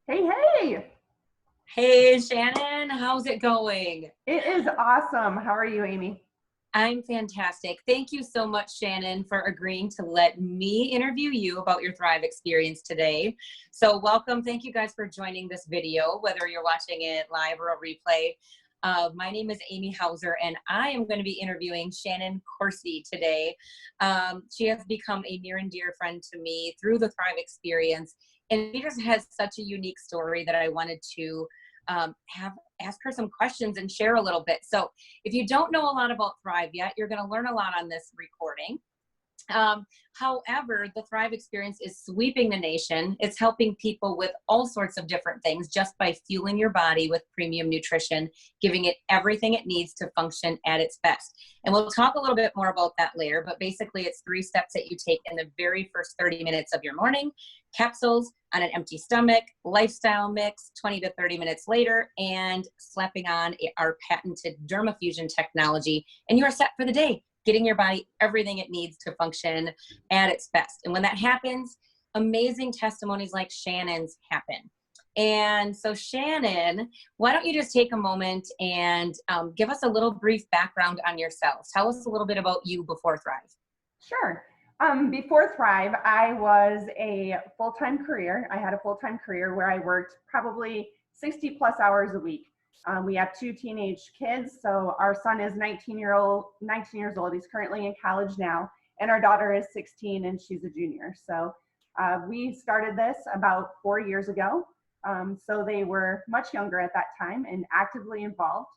Hey, hey, Hey Shannon, how's it going? it is awesome. How are you, Amy? I'm fantastic. Thank you so much, Shannon, for agreeing to let me interview you about your Thrive experience today. So welcome. Thank you guys for joining this video, whether you're watching it live or a replay. My name is Amy Hauser, and I am going to be interviewing Shannon Korsi today. She has become a near and dear friend to me through the Thrive experience, and she just has such a unique story that I wanted to have ask her some questions and share a little bit. So if you don't know a lot about Thrive yet, you're going to learn a lot on this recording. However, the Thrive experience is sweeping the nation. It's helping people with all sorts of different things just by fueling your body with premium nutrition, giving it everything it needs to function at its best. And we'll talk a little bit more about that later, but basically it's 3 steps that you take in the very first 30 minutes of your morning: capsules on an empty stomach, lifestyle mix 20 to 30 minutes later, and slapping on our patented dermafusion technology, and you are set for the day, getting your body everything it needs to function at its best. And when that happens, amazing testimonies like Shannon's happen. And so Shannon, why don't you just take a moment and give us a little brief background on yourself. Tell us a little bit about you before Thrive. Sure. Before Thrive, I was a full-time career. I had a full-time career where I worked probably 60 plus hours a week. We have 2 teenage kids. So our son is 19 years old. He's currently in college now. And our daughter is 16 and she's a junior. So we started this about 4 years ago. So they were much younger at that time and actively involved.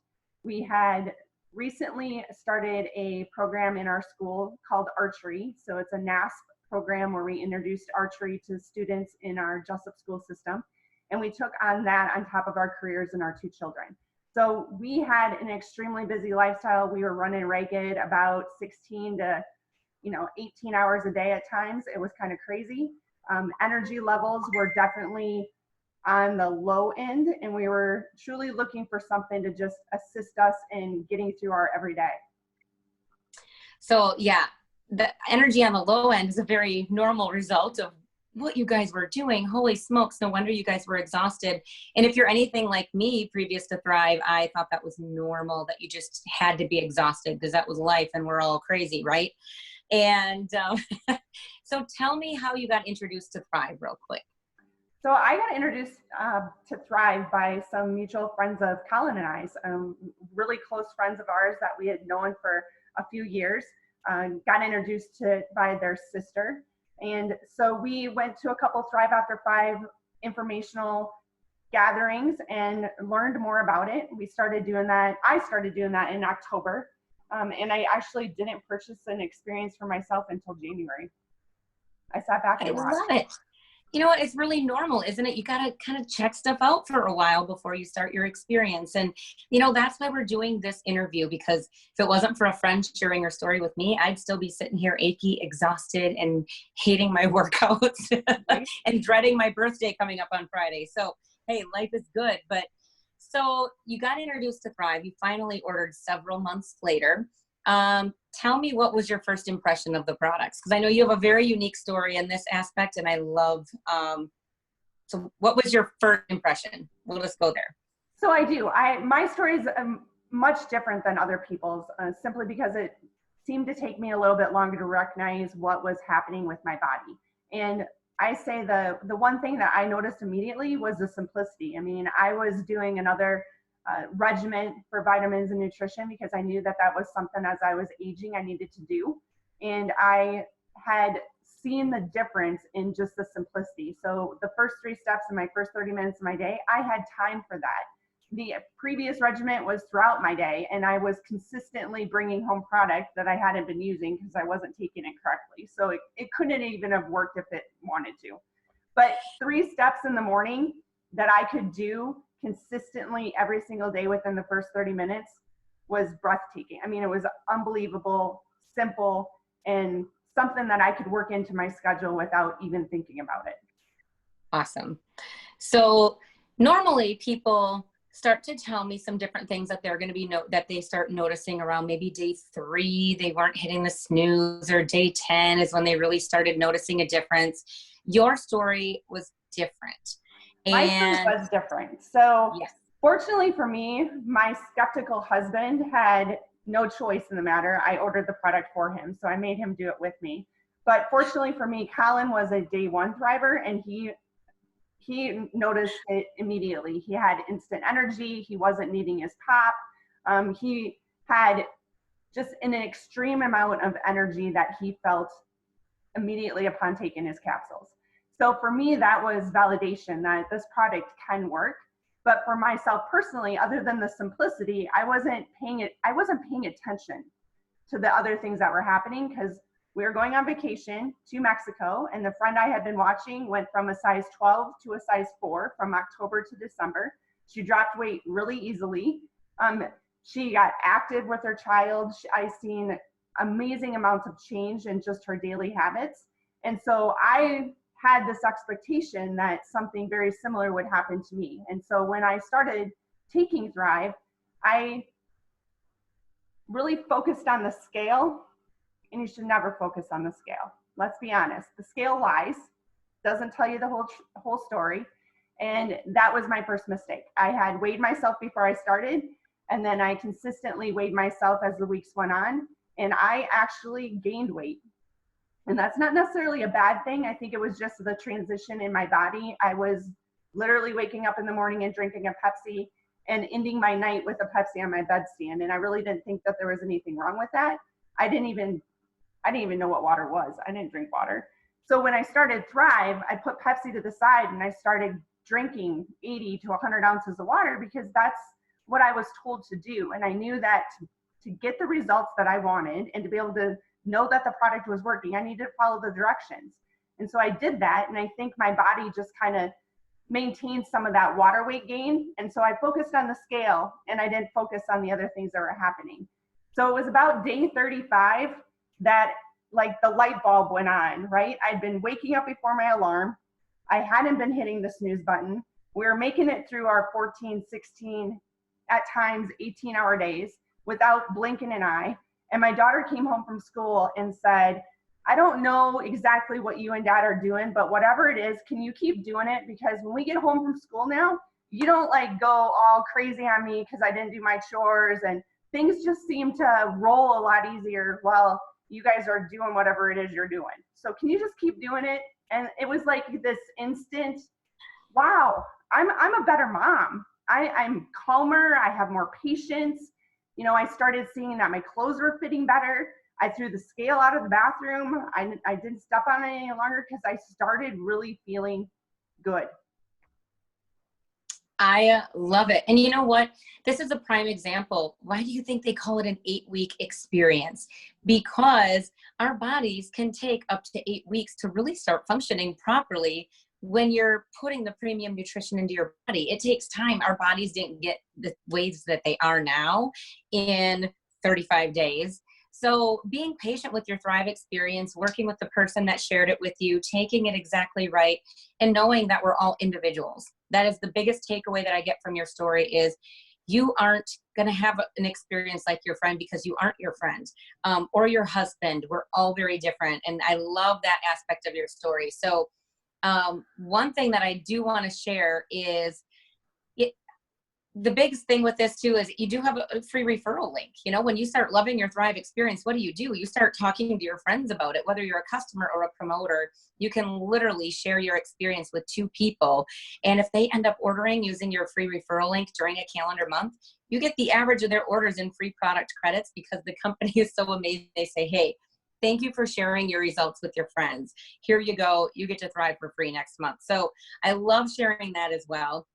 We had recently started a program in our school called archery. So it's a NASP program where we introduced archery to students in our Jessup school system. And we took on that on top of our careers and our 2 children. So we had an extremely busy lifestyle. We were running ragged about 16 to 18 hours a day at times. It was kind of crazy. Energy levels were definitely on the low end, and we were truly looking for something to just assist us in getting through our everyday. So yeah, the energy on the low end is a very normal result of what you guys were doing. Holy smokes, no wonder you guys were exhausted. And if you're anything like me previous to Thrive, I thought that was normal, that you just had to be exhausted because that was life and we're all crazy, right? And so tell me how you got introduced to Thrive real quick. So I got introduced to Thrive by some mutual friends of Colin and I's, really close friends of ours that we had known for a few years. Got introduced to it by their sister. And so we went to a couple Thrive After 5 informational gatherings and learned more about it. We started doing that. I started doing that in October. And I actually didn't purchase an experience for myself until January. I sat back and I watched. love it. You know what? It's really normal, isn't it? You got to kind of check stuff out for a while before you start your experience. And, that's why we're doing this interview, because if it wasn't for a friend sharing her story with me, I'd still be sitting here achy, exhausted, and hating my workouts and dreading my birthday coming up on Friday. So, hey, life is good. But so you got introduced to Thrive. You finally ordered several months later. Tell me, what was your first impression of the products? Because I know you have a very unique story in this aspect, and I love, so what was your first impression? We'll just go there. So I do. My story is much different than other people's, simply because it seemed to take me a little bit longer to recognize what was happening with my body. And I say the one thing that I noticed immediately was the simplicity. I mean, I was doing another regimen for vitamins and nutrition because I knew that was something as I was aging I needed to do. And I had seen the difference in just the simplicity. So the first 3 steps in my first 30 minutes of my day, I had time for that. The previous regimen was throughout my day, and I was consistently bringing home product that I hadn't been using because I wasn't taking it correctly. So it couldn't even have worked if it wanted to. But 3 steps in the morning that I could do consistently every single day within the first 30 minutes was breathtaking. I mean, it was unbelievable, simple, and something that I could work into my schedule without even thinking about it. Awesome. So normally people start to tell me some different things that they're going to be that they start noticing around maybe day 3, they weren't hitting the snooze, or day 10 is when they really started noticing a difference. Your story was different. My story And was different. So yes. fortunately for me, my skeptical husband had no choice in the matter. I ordered the product for him, so I made him do it with me. But fortunately for me, Colin was a day one thriver, and he noticed it immediately. He had instant energy. He wasn't needing his pop. He had just an extreme amount of energy that he felt immediately upon taking his capsules. So for me, that was validation that this product can work. But for myself personally, other than the simplicity, I wasn't paying attention to the other things that were happening because we were going on vacation to Mexico, and the friend I had been watching went from a size 12 to a size 4 from October to December. She dropped weight really easily. She got active with her child. I seen amazing amounts of change in just her daily habits. And so I had this expectation that something very similar would happen to me. And so when I started taking Thrive, I really focused on the scale, and you should never focus on the scale. Let's be honest. The scale lies, doesn't tell you the whole story. And that was my first mistake. I had weighed myself before I started, and then I consistently weighed myself as the weeks went on, and I actually gained weight. And that's not necessarily a bad thing. I think it was just the transition in my body. I was literally waking up in the morning and drinking a Pepsi and ending my night with a Pepsi on my bedstand. And I really didn't think that there was anything wrong with that. I didn't even know what water was. I didn't drink water. So when I started Thrive, I put Pepsi to the side and I started drinking 80 to 100 ounces of water because that's what I was told to do. And I knew that to get the results that I wanted and to be able to know that the product was working, I needed to follow the directions. And so I did that. And I think my body just kind of maintained some of that water weight gain. And so I focused on the scale and I didn't focus on the other things that were happening. So it was about day 35 that like the light bulb went on, right? I'd been waking up before my alarm. I hadn't been hitting the snooze button. We were making it through our 14, 16, at times 18-hour days without blinking an eye. And my daughter came home from school and said, I don't know exactly what you and dad are doing, but whatever it is, can you keep doing it? Because when we get home from school now, you don't like go all crazy on me because I didn't do my chores, and things just seem to roll a lot easier while you guys are doing whatever it is you're doing. So can you just keep doing it? And it was like this instant, wow, I'm a better mom. I'm calmer. I have more patience. You know, I started seeing that my clothes were fitting better. I threw the scale out of the bathroom. I didn't step on it any longer because I started really feeling good. I love it. And you know what? This is a prime example. Why do you think they call it an 8-week experience? Because our bodies can take up to 8 weeks to really start functioning properly when you're putting the premium nutrition into your body. It takes time. Our bodies didn't get the ways that they are now in 35 days. So being patient with your Thrive experience, working with the person that shared it with you, taking it exactly right, and knowing that we're all individuals. That is the biggest takeaway that I get from your story is you aren't going to have an experience like your friend because you aren't your friend or your husband. We're all very different. And I love that aspect of your story. So one thing that I do want to share is the biggest thing with this too is you do have a free referral link. You know, when you start loving your Thrive experience, what do? You start talking to your friends about it, whether you're a customer or a promoter. You can literally share your experience with 2 people. And if they end up ordering using your free referral link during a calendar month, you get the average of their orders in free product credits because the company is so amazing. They say, hey, thank you for sharing your results with your friends. Here you go. You get to Thrive for free next month. So I love sharing that as well.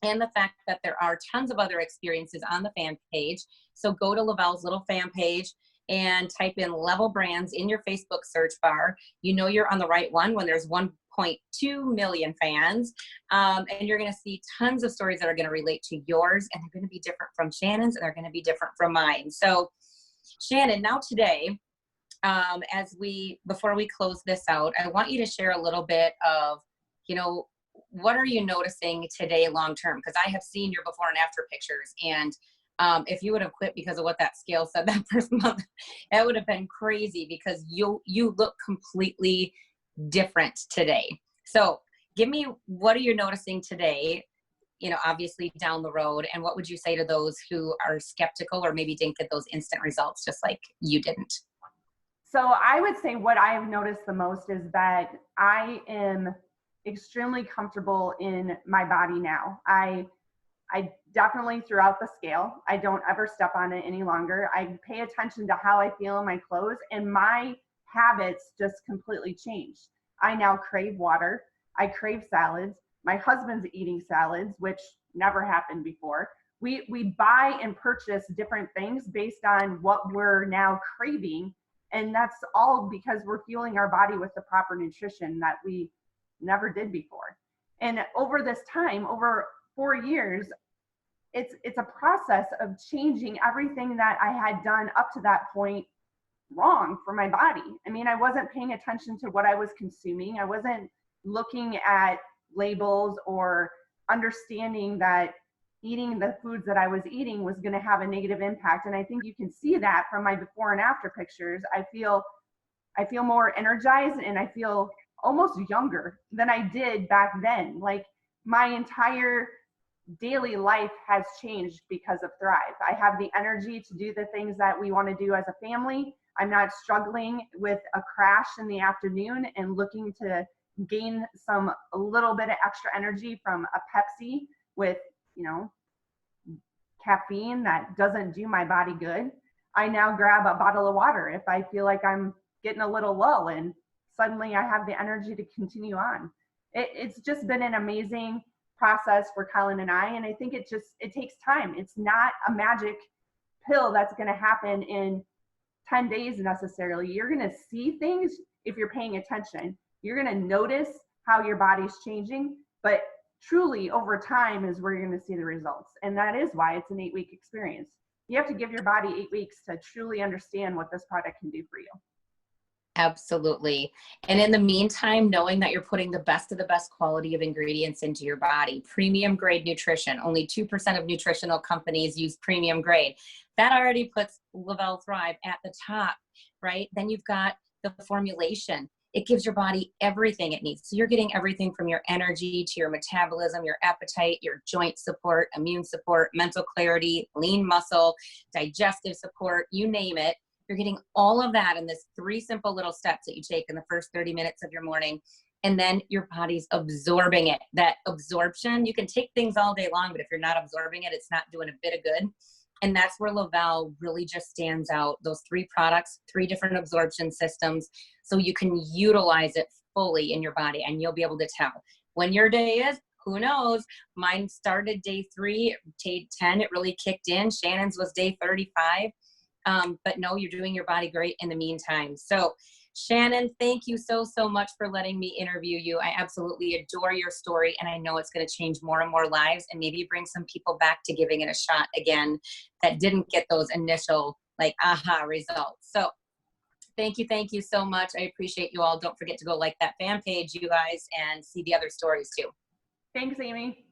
And the fact that there are tons of other experiences on the fan page. So go to Lavelle's little fan page and type in Level Brands in your Facebook search bar. You know you're on the right one when there's 1.2 million fans. And you're going to see tons of stories that are going to relate to yours, and they're going to be different from Shannon's, and they're going to be different from mine. So Shannon, now today, before we close this out, I want you to share a little bit of, you know, what are you noticing today long-term? Because I have seen your before and after pictures. And if you would have quit because of what that scale said that first month, that would have been crazy because you look completely different today. So give me, what are you noticing today, you know, obviously down the road, and what would you say to those who are skeptical or maybe didn't get those instant results just like you didn't? So I would say what I've noticed the most is that I am extremely comfortable in my body now. I definitely threw out the scale. I don't ever step on it any longer. I pay attention to how I feel in my clothes, and my habits just completely changed. I now crave water. I crave salads. My husband's eating salads, which never happened before. We buy and purchase different things based on what we're now craving. And that's all because we're fueling our body with the proper nutrition that we never did before. And over this time, over 4 years, it's a process of changing everything that I had done up to that point wrong for my body. I mean, I wasn't paying attention to what I was consuming. I wasn't looking at labels or understanding that eating the foods that I was eating was going to have a negative impact. And I think you can see that from my before and after pictures. I feel more energized, and I feel almost younger than I did back then. Like, my entire daily life has changed because of Thrive. I have the energy to do the things that we want to do as a family. I'm not struggling with a crash in the afternoon and looking to gain a little bit of extra energy from a Pepsi with, caffeine that doesn't do my body good. I now grab a bottle of water if I feel like I'm getting a little low, and suddenly I have the energy to continue on. It's just been an amazing process for Colin and I, and I think it takes time. It's not a magic pill that's going to happen in 10 days necessarily. You're going to see things if you're paying attention. You're going to notice how your body's changing, but truly over time is where you're going to see the results. And that is why it's an 8-week experience. You have to give your body 8 weeks to truly understand what this product can do for you. Absolutely. And in the meantime, knowing that you're putting the best of the best quality of ingredients into your body, premium grade nutrition, only 2% of nutritional companies use premium grade. That already puts Lavelle Thrive at the top, right? Then you've got the formulation. It gives your body everything it needs. So you're getting everything from your energy to your metabolism, your appetite, your joint support, immune support, mental clarity, lean muscle, digestive support, you name it. You're getting all of that in this 3 simple little steps that you take in the first 30 minutes of your morning. And then your body's absorbing it. That absorption, you can take things all day long, but if you're not absorbing it, it's not doing a bit of good. And that's where Lavelle really just stands out. Those 3 products, 3 different absorption systems, so you can utilize it fully in your body, and you'll be able to tell. When your day is, who knows? Mine started day 3, day 10, it really kicked in. Shannon's was day 35. But no, you're doing your body great in the meantime. So Shannon, thank you so much for letting me interview you. I absolutely adore your story, and I know it's going to change more and more lives, and maybe bring some people back to giving it a shot again that didn't get those initial aha results. So thank you so much. I appreciate you all. Don't forget to go like that fan page, you guys, and see the other stories too. Thanks, Amy.